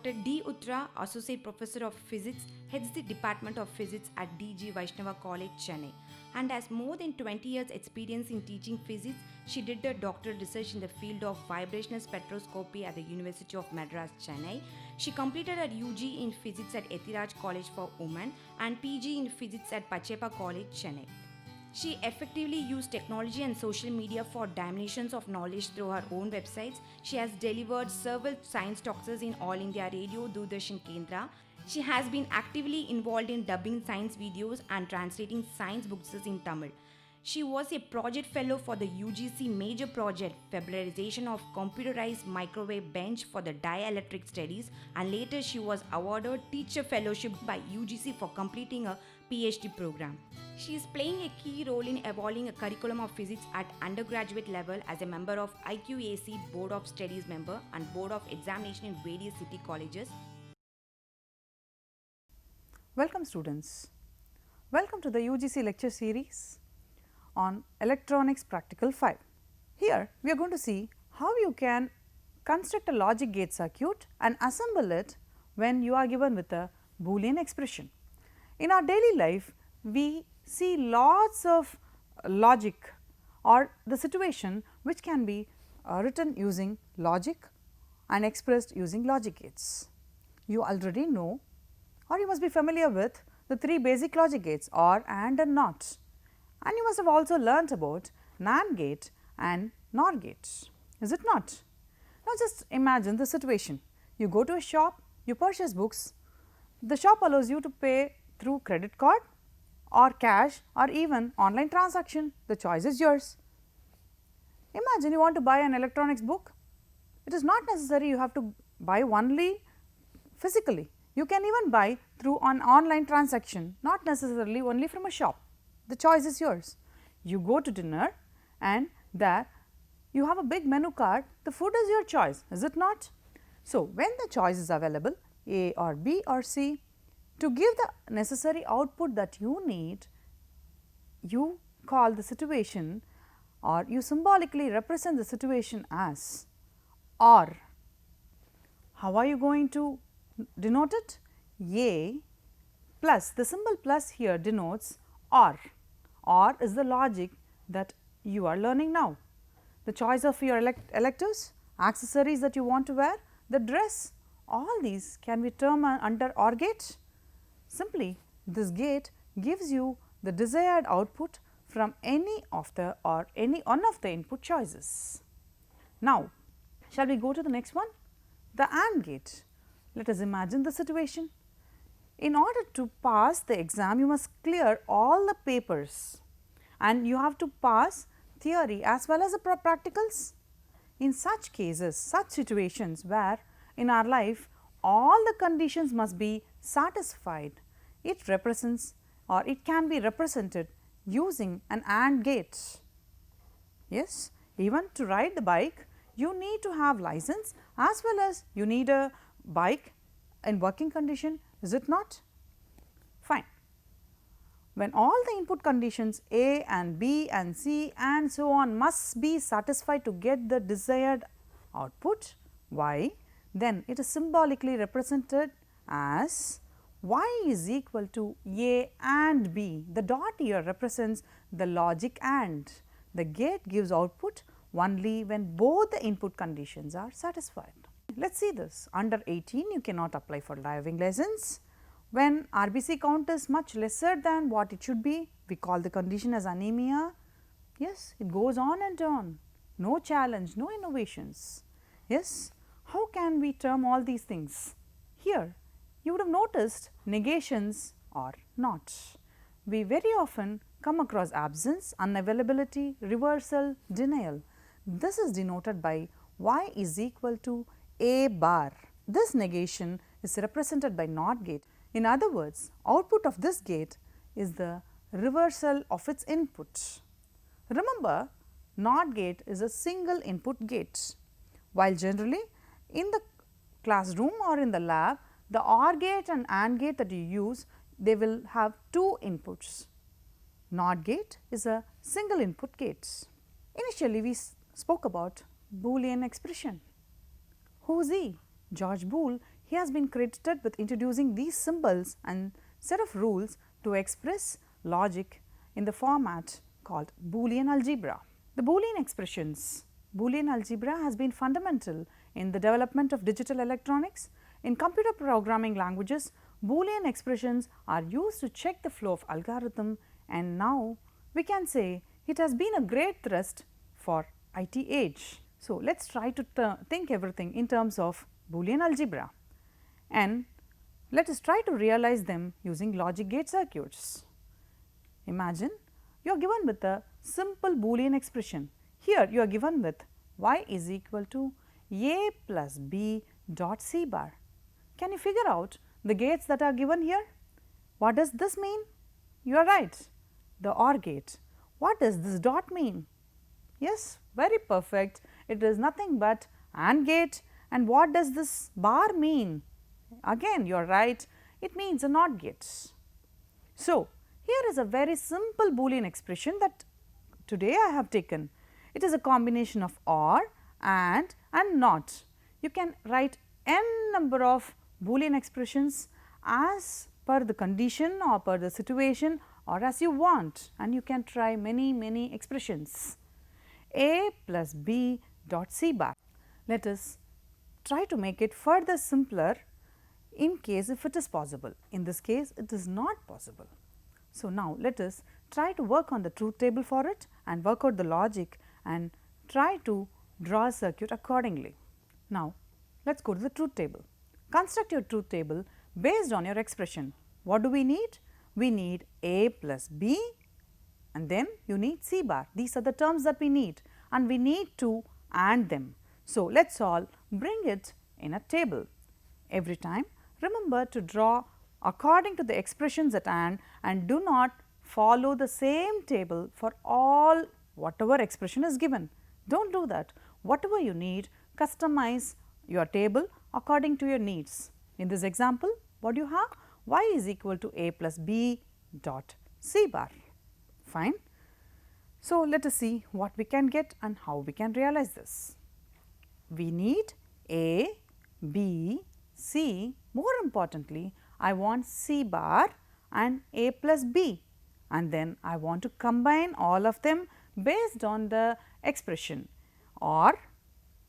Dr. D. Uttara, Associate Professor of Physics, heads the Department of Physics at D.G. Vaishnava College, Chennai. And has more than 20 years' experience in teaching physics. She did her doctoral research in the field of vibrational spectroscopy at the University of Madras, Chennai. She completed her UG in physics at Ethiraj College for Women and PG in physics at Pachepa College, Chennai. She effectively used technology and social media for dissemination of knowledge through her own websites. She has delivered several science talks in All India Radio, Doordarshan Kendra. She has been actively involved in dubbing science videos and translating science books in Tamil. She was a project fellow for the UGC major project, Februarization of Computerized Microwave Bench for the Dielectric Studies, and later she was awarded Teacher Fellowship by UGC for completing a PhD program. She is playing a key role in evolving a curriculum of physics at undergraduate level as a member of IQAC Board of Studies member and Board of Examination in various city colleges. Welcome students. Welcome to the UGC lecture series on Electronics Practical 5. Here we are going to see how you can construct a logic gate circuit and assemble it when you are given with a Boolean expression. In our daily life, we see lots of logic or the situation which can be written using logic and expressed using logic gates. You already know or you must be familiar with the three basic logic gates OR, AND and NOT, and you must have also learnt about NAND gate and NOR gate, is it not? Now just imagine the situation, you go to a shop, you purchase books, the shop allows you to pay through credit card or cash or even online transaction, the choice is yours. Imagine you want to buy an electronics book, it is not necessary you have to buy only physically, you can even buy through an online transaction, not necessarily only from a shop, the choice is yours. You go to dinner and there you have a big menu card, the food is your choice, is it not? So, when the choice is available A or B or C, to give the necessary output that you need, you call the situation or you symbolically represent the situation as OR. How are you going to denote it? A plus, the symbol plus here denotes OR. OR is the logic that you are learning now. The choice of your electives, accessories that you want to wear, the dress, all these can be termed under OR gate. Simply this gate gives you the desired output from any of the or any one of the input choices. Now, shall we go to the next one? The AND gate. Let us imagine the situation. In order to pass the exam, you must clear all the papers and you have to pass theory as well as the practicals. In such cases, such situations where in our life all the conditions must be satisfied, it represents or it can be represented using an AND gate. Yes, even to ride the bike, you need to have license as well as you need a bike in working condition, is it not? Fine. When all the input conditions A and B and C and so on must be satisfied to get the desired output Y, then it is symbolically represented as Y is equal to A and B. The dot here represents the logic AND. The gate gives output only when both the input conditions are satisfied. Let us see this. Under 18 you cannot apply for driving lessons. When RBC count is much lesser than what it should be, we call the condition as anemia. Yes, it goes on and on, no challenge, no innovations. Yes, how can we term all these things? Here you would have noticed negations are not. We very often come across absence, unavailability, reversal, denial. This is denoted by Y is equal to A bar. This negation is represented by NOT gate. In other words, output of this gate is the reversal of its input. Remember, NOT gate is a single input gate, while generally in the classroom or in the lab, the OR gate and AND gate that you use, they will have two inputs. NOT gate is a single input gate. Initially, we spoke about Boolean expression. Who is he? George Boole. he has been credited with introducing these symbols and set of rules to express logic in the format called Boolean algebra. The Boolean expressions, Boolean algebra has been fundamental in the development of digital electronics. In computer programming languages, Boolean expressions are used to check the flow of algorithm, and now we can say it has been a great thrust for IT age. So, let us try to think everything in terms of Boolean algebra, and let us try to realize them using logic gate circuits. Imagine you are given with a simple Boolean expression. Here you are given with y is equal to a plus b dot c bar. Can you figure out the gates that are given here? What does this mean? You are right, the OR gate. What does this dot mean? Yes, very perfect. It is nothing but AND gate. And what does this bar mean? Again you are right, it means a NOT gate. So, here is a very simple Boolean expression that today I have taken. It is a combination of OR, AND NOT. You can write n number of Boolean expressions as per the condition or per the situation or as you want, and you can try many expressions. A plus b dot c bar. Let us try to make it further simpler in case if it is possible. In this case it is not possible. So, now let us try to work on the truth table for it and work out the logic and try to draw a circuit accordingly. Now, let us go to the truth table. Construct your truth table based on your expression. What do we need? We need a plus b and then you need c bar. These are the terms that we need and we need to AND them. So, let us all bring it in a table. Every time remember to draw according to the expressions at hand and do not follow the same table for all whatever expression is given. Do not do that. Whatever you need, customize your table according to your needs. In this example, what do you have? Y is equal to a plus b dot c bar. Fine. So, let us see what we can get and how we can realize this. We need a, b, c, more importantly I want c bar and a plus b, and then I want to combine all of them based on the expression OR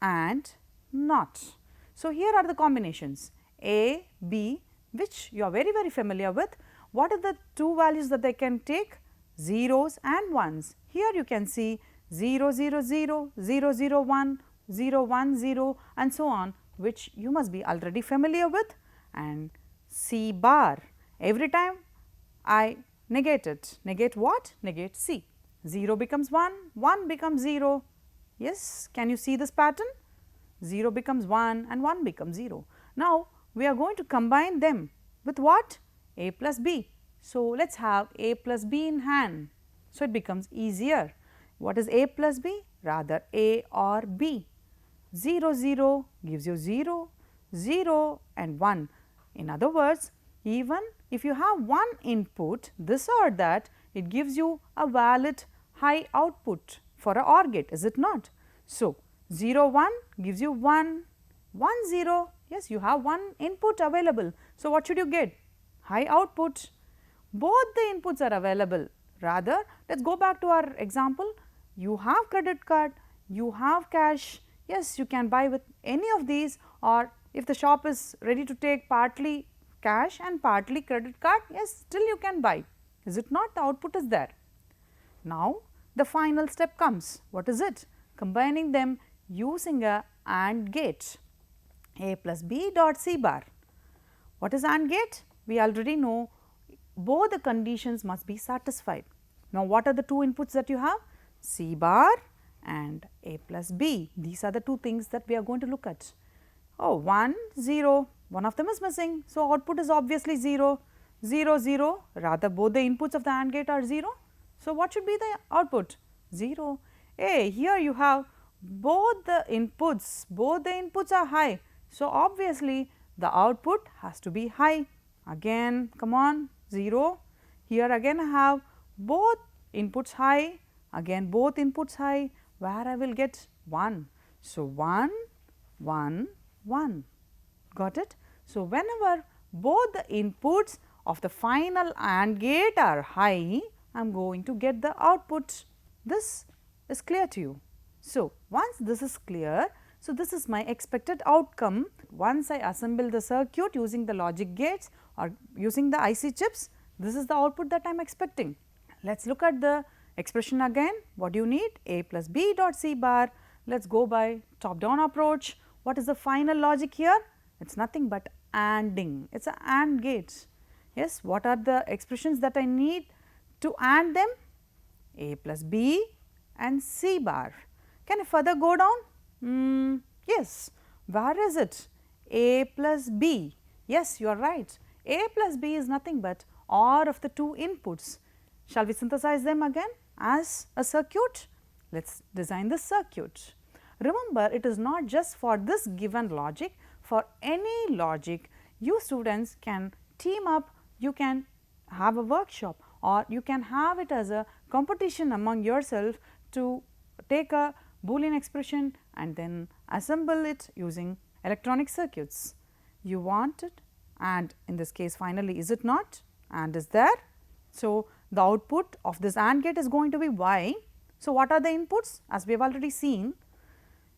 and NOT. So, here are the combinations a, b, which you are very familiar with. What are the two values that they can take? Zeros and ones. Here you can see 0 0 0, 0 0 1, 0 1 0 and so on, which you must be already familiar with, and c bar. Every time I negate it, negate what? Negate c. 0 becomes 1, 1 becomes 0. Yes, can you see this pattern? 0 becomes 1 and 1 becomes 0. Now, we are going to combine them with what? A plus b. So, let us have a plus b in hand. So, it becomes easier. What is a plus b? Rather a or b. 0 0 gives you 0, 0 and 1. In other words, even if you have one input this or that, it gives you a valid high output for a OR gate, is it not? So, 0 1 gives you 1, 1 0, yes, you have one input available. So, what should you get? High output. Both the inputs are available. Rather, let us go back to our example. You have credit card, you have cash, yes, you can buy with any of these, or if the shop is ready to take partly cash and partly credit card, yes, still you can buy. Is it not? The output is there. Now, the final step comes. What is it? Combining them using a AND gate. A plus b dot c bar. What is AND gate? We already know both the conditions must be satisfied. Now, what are the two inputs that you have? C bar and a plus b. These are the two things that we are going to look at. Oh, 1 0, one of them is missing. So, output is obviously 0, 0 0, rather both the inputs of the AND gate are 0. So, what should be the output? 0. Hey, here you have both the inputs are high. So, obviously the output has to be high. Again, come on, 0. Here again I have both inputs high, again both inputs high, where I will get 1. So, 1 1 1, got it. So, whenever both the inputs of the final AND gate are high, I am going to get the output. This is clear to you. So, once this is clear, so this is my expected outcome. Once I assemble the circuit using the logic gates or using the IC chips, this is the output that I am expecting. Let us look at the expression again. What do you need? A plus B dot C bar. Let us go by top down approach. What is the final logic here? It is nothing but ANDing. It is a AND gate. Yes, what are the expressions that I need to AND them? A plus B and C bar. Can I further go down? Yes. Where is it? A plus B. Yes, you are right. A plus B is nothing but OR of the two inputs. Shall we synthesize them again as a circuit? Let us design the circuit. Remember, it is not just for this given logic. For any logic, you students can team up, you can have a workshop, or you can have it as a competition among yourself to take a Boolean expression and then assemble it using electronic circuits. You want it, and in this case finally, is it not? And is there? So, the output of this AND gate is going to be Y. So, what are the inputs? As we have already seen,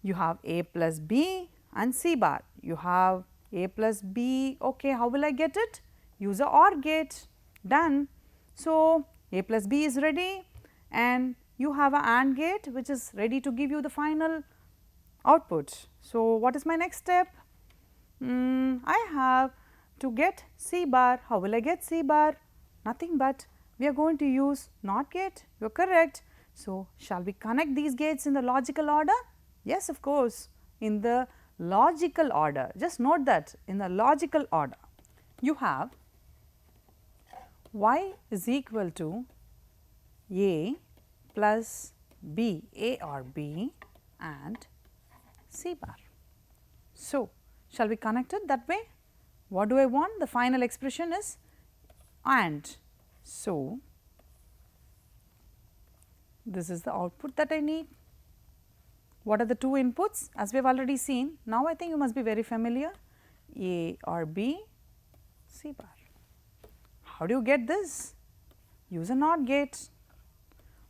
you have A plus B and C bar. You have A plus B, okay, how will I get it? Use a OR gate, done. So, A plus B is ready and you have a AND gate which is ready to give you the final output. So, what is my next step? I have to get C bar. How will I get C bar? Nothing but we are going to use NOT gate. You are correct. So, shall we connect these gates in the logical order? Yes, of course, in the logical order. Just note that in the logical order, you have Y is equal to A plus B, A or B and C bar. So, shall we connect it that way? What do I want? The final expression is AND. So, this is the output that I need. What are the two inputs? As we have already seen, now I think you must be very familiar, A or B, C bar. How do you get this? Use a NOT gate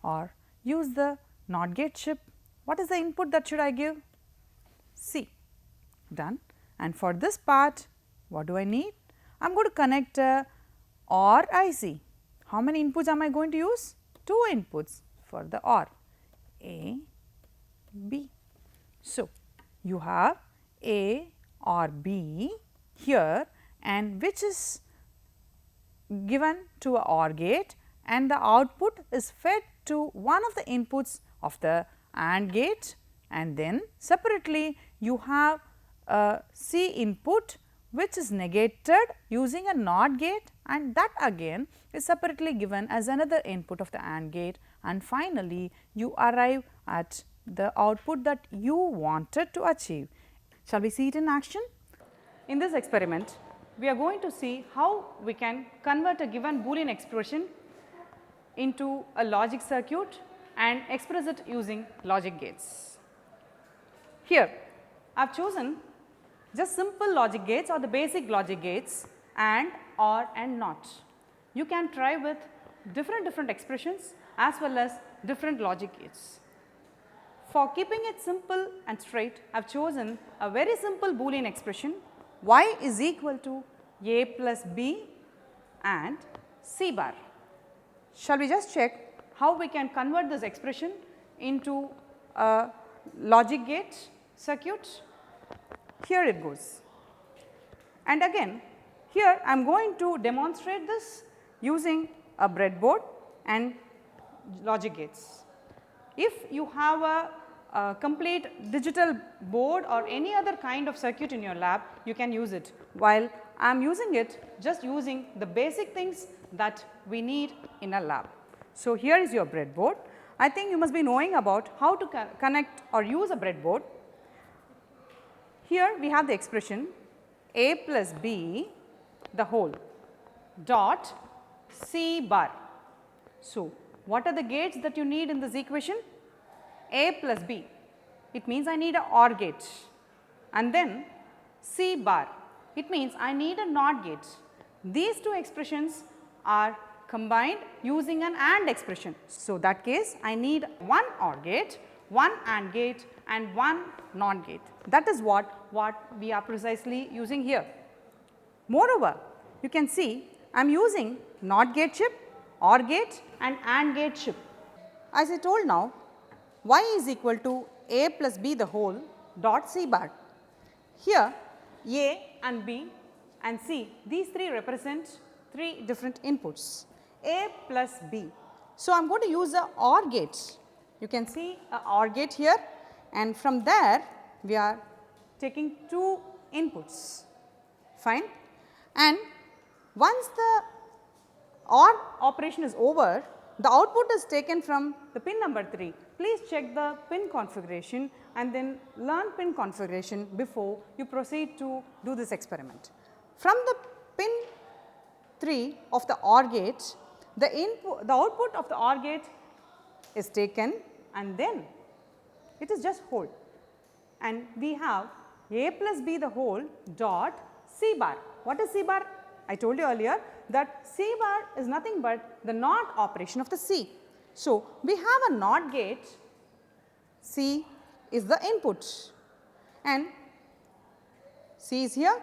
or use the NOT gate chip. What is the input that should I give? C. Done. And for this part, what do I need? I am going to connect a OR IC. How many inputs am I going to use? Two inputs for the OR, A, B. So, you have A or B here and which is given to a OR gate and the output is fed to one of the inputs of the AND gate, and then separately you have a C input which is negated using a NOT gate, and that again is separately given as another input of the AND gate, and finally you arrive at the output that you wanted to achieve. Shall we see it in action? In this experiment, we are going to see how we can convert a given Boolean expression into a logic circuit and express it using logic gates. Here, I have chosen just simple logic gates or the basic logic gates AND, OR and NOT. You can try with different expressions as well as different logic gates. For keeping it simple and straight, I have chosen a very simple Boolean expression Y is equal to A plus B and C bar. Shall we just check how we can convert this expression into a logic gate circuit? Here it goes. And again, here I am going to demonstrate this using a breadboard and logic gates. If you have a complete digital board or any other kind of circuit in your lab, you can use it, while I am using it just using the basic things that we need in a lab. So, here is your breadboard. I think you must be knowing about how to connect or use a breadboard. Here we have the expression A plus B the whole dot C bar. So, what are the gates that you need in this equation? A plus B, it means I need a OR gate, and then C bar, it means I need a NOT gate. These two expressions are combined using an AND expression. So, that case I need one OR gate, one AND gate and one NOT gate. That is what we are precisely using here. Moreover, you can see I am using NOT gate chip, OR gate and AND gate chip. As I told now, y is equal to a plus b the whole dot c bar. Here a and b and c, these three represent three different inputs, a plus b. So, I am going to use the OR gate. You can see a OR gate here and from there we are taking two inputs, fine. And once the OR operation is over, the output is taken from the pin number 3. Please check the pin configuration and then learn pin configuration before you proceed to do this experiment. From the pin 3 of the OR gate, the output of the OR gate is taken and then it is just whole, and we have a plus b the whole dot c bar. What is c bar? I told you earlier that c bar is nothing but the NOT operation of the C. So, we have a NOT gate, C is the input and C is here.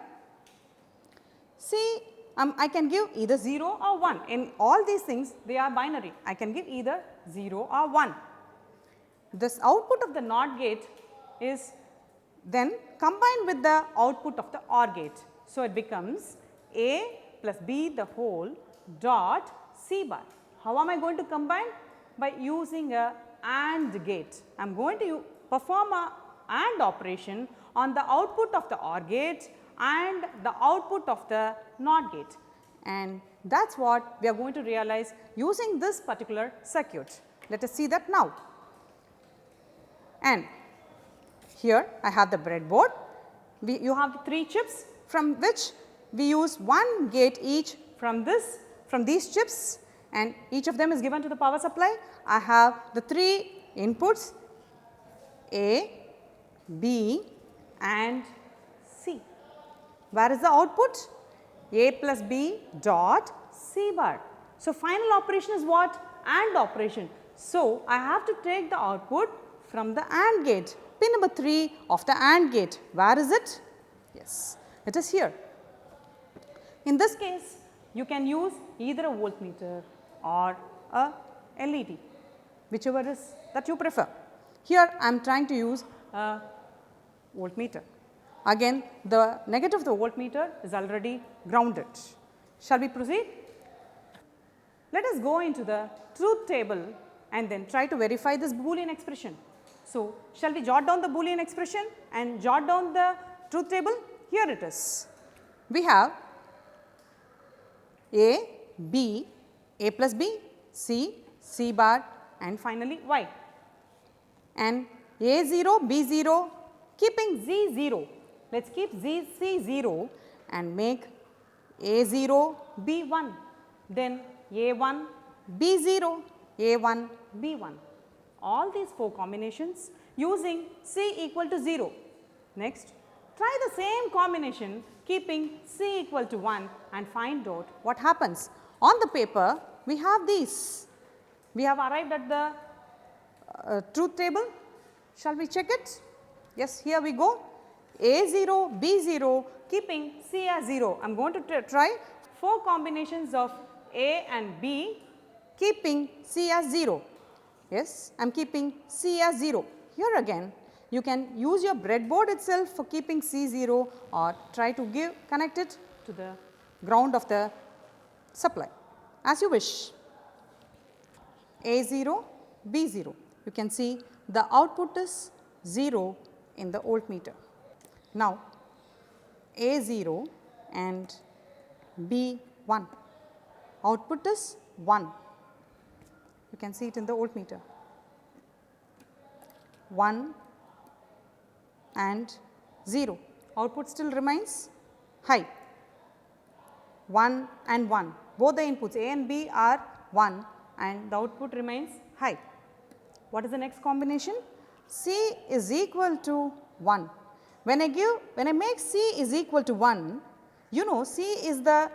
C I can give either 0 or 1. In all these things they are binary. I can give either 0 or 1. This output of the NOT gate is then combined with the output of the OR gate. So, it becomes A plus B the whole dot C bar. How am I going to combine? By using a AND gate. I am going to perform a AND operation on the output of the OR gate and the output of the NOT gate, and that is what we are going to realize using this particular circuit. Let us see that now. And here I have the breadboard. You have 3 chips from which we use one gate each from these chips, and each of them is given to the power supply. I have the 3 inputs A, B and C. Where is the output? A plus B dot C bar. So, final operation is what? AND operation. So, I have to take the output from the AND gate, pin number 3 of the AND gate. Where is it? Yes, it is here. In this case, you can use either a voltmeter or a LED, whichever is that you prefer. Here I am trying to use a voltmeter. Again, the negative of the voltmeter is already grounded. Shall we proceed? Let us go into the truth table and then try to verify this Boolean expression. So, shall we jot down the Boolean expression and jot down the truth table? Here it is. We have A, B, A plus B, C, C bar and finally Y, and A0, B0 keeping Z 0. Let us keep C 0 and make A0, B1, then A1, B0, A1, B1. All these 4 combinations using C equal to 0. Next, try the same combination keeping C equal to 1 and find out what happens. On the paper, we have these. We have arrived at the truth table. Shall we check it? Yes, here we go. A0, B0 keeping C as 0. I am going to try 4 combinations of A and B keeping C as 0. Yes, I am keeping C as 0. Here again you can use your breadboard itself for keeping C 0 or try to connect it to the ground of the supply as you wish. A0, B0. You can see the output is 0 in the voltmeter. Now, A0 and B1, output is 1. You can see it in the voltmeter. 1 and 0, output still remains high. 1 and 1, both the inputs A and B are 1 and the output remains high. What is the next combination? C is equal to 1. When I make C is equal to 1, You know, C is the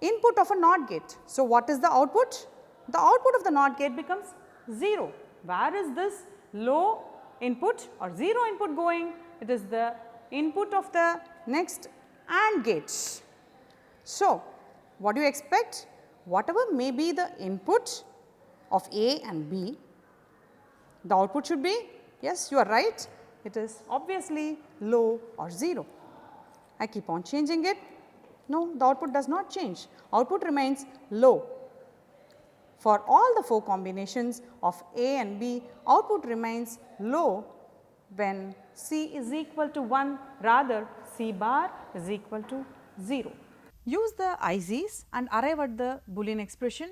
input of a NOT gate. So, what is the output? The output of the NOT gate becomes 0. Where is this low input or 0 input going? It is the input of the next AND gate. So, what do you expect? Whatever may be the input of A and B, the output should be, yes, you are right, it is obviously low or 0. I keep on changing it. No, the output does not change. Output remains low. For all the 4 combinations of A and B, output remains low when C is equal to 1, rather C bar is equal to 0. Use the ICs and arrive at the Boolean expression.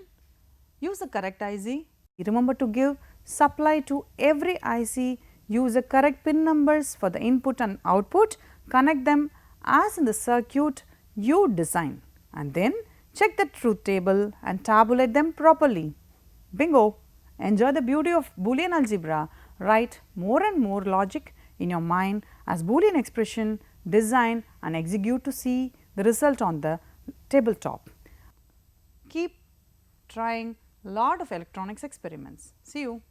Use the correct IC. Remember to give supply to every IC. Use the correct pin numbers for the input and output. Connect them as in the circuit you design, and then check the truth table and tabulate them properly. Bingo! Enjoy the beauty of Boolean algebra. Write more and more logic in your mind as Boolean expression, design and execute to see the result on the tabletop. Keep trying lot of electronics experiments. See you.